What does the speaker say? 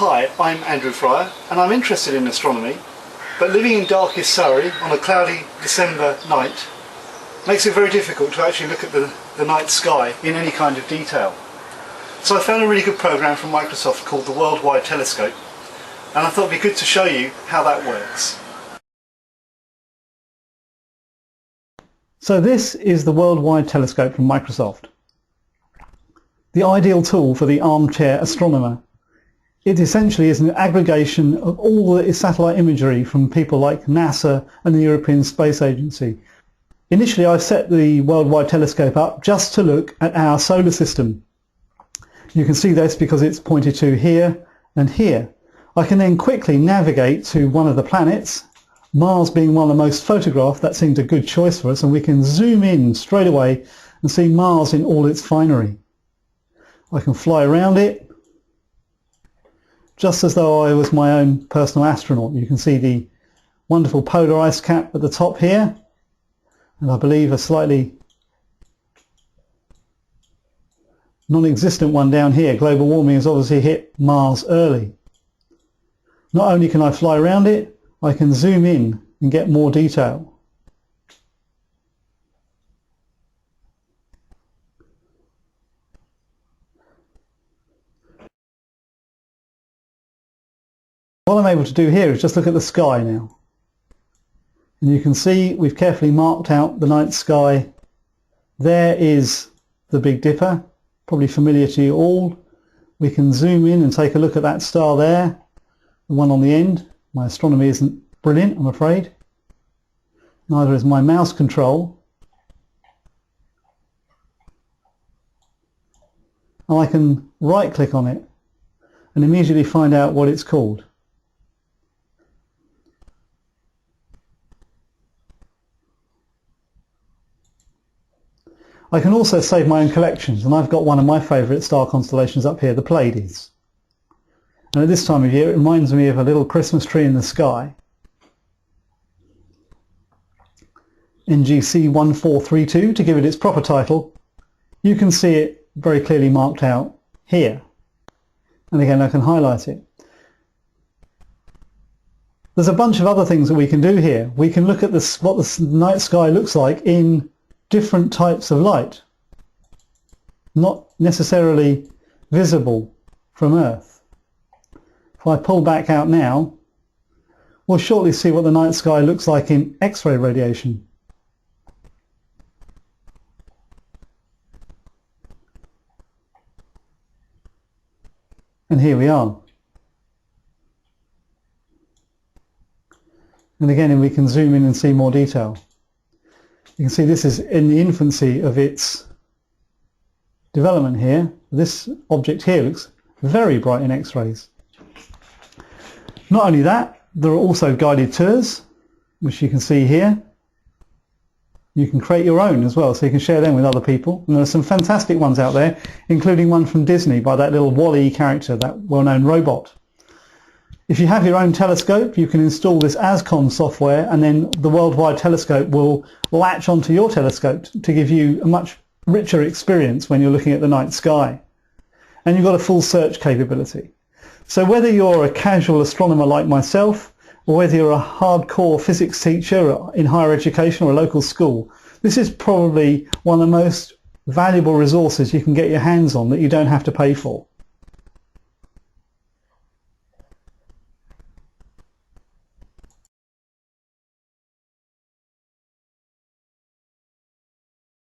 Hi, I'm Andrew Fryer and I'm interested in astronomy, but living in darkest Surrey on a cloudy December night makes it very difficult to actually look at the night sky in any kind of detail. So I found a really good program from Microsoft called the Worldwide Telescope, and I thought it'd be good to show you how that works. So this is the Worldwide Telescope from Microsoft, the ideal tool for the armchair astronomer. It essentially is an aggregation of all the satellite imagery from people like NASA and the European Space Agency. Initially I set the Worldwide Telescope up just to look at our solar system. You can see this because it's pointed to here and here. I can then quickly navigate to one of the planets, Mars being one of the most photographed. That seemed a good choice for us, and we can zoom in straight away and see Mars in all its finery. I can fly around it just as though I was my own personal astronaut. You can see the wonderful polar ice cap at the top here, and I believe a slightly non-existent one down here. Global warming has obviously hit Mars early. Not only can I fly around it, I can zoom in and get more detail. What I'm able to do here is just look at the sky now. And you can see we've carefully marked out the night sky. There is the Big Dipper, probably familiar to you all. We can zoom in and take a look at that star there, the one on the end. My astronomy isn't brilliant, I'm afraid. Neither is my mouse control. And I can right click on it and immediately find out what it's called. I can also save my own collections, and I've got one of my favourite star constellations up here, the Pleiades. And at this time of year it reminds me of a little Christmas tree in the sky. NGC 1432, to give it its proper title. You can see it very clearly marked out here. And again I can highlight it. There's a bunch of other things that we can do here. We can look at what the night sky looks like in different types of light, not necessarily visible from Earth. If I pull back out now, we'll shortly see what the night sky looks like in X-ray radiation. And here we are. And again, we can zoom in and see more detail. You can see this is in the infancy of its development here. This object here looks very bright in X-rays. Not only that, there are also guided tours, which you can see here. You can create your own as well, so you can share them with other people. And there are some fantastic ones out there, including one from Disney by that little Wall-E character, that well-known robot. If you have your own telescope, you can install this ASCOM software, and then the Worldwide Telescope will latch onto your telescope to give you a much richer experience when you're looking at the night sky. And you've got a full search capability. So whether you're a casual astronomer like myself, or whether you're a hardcore physics teacher in higher education or a local school, this is probably one of the most valuable resources you can get your hands on that you don't have to pay for.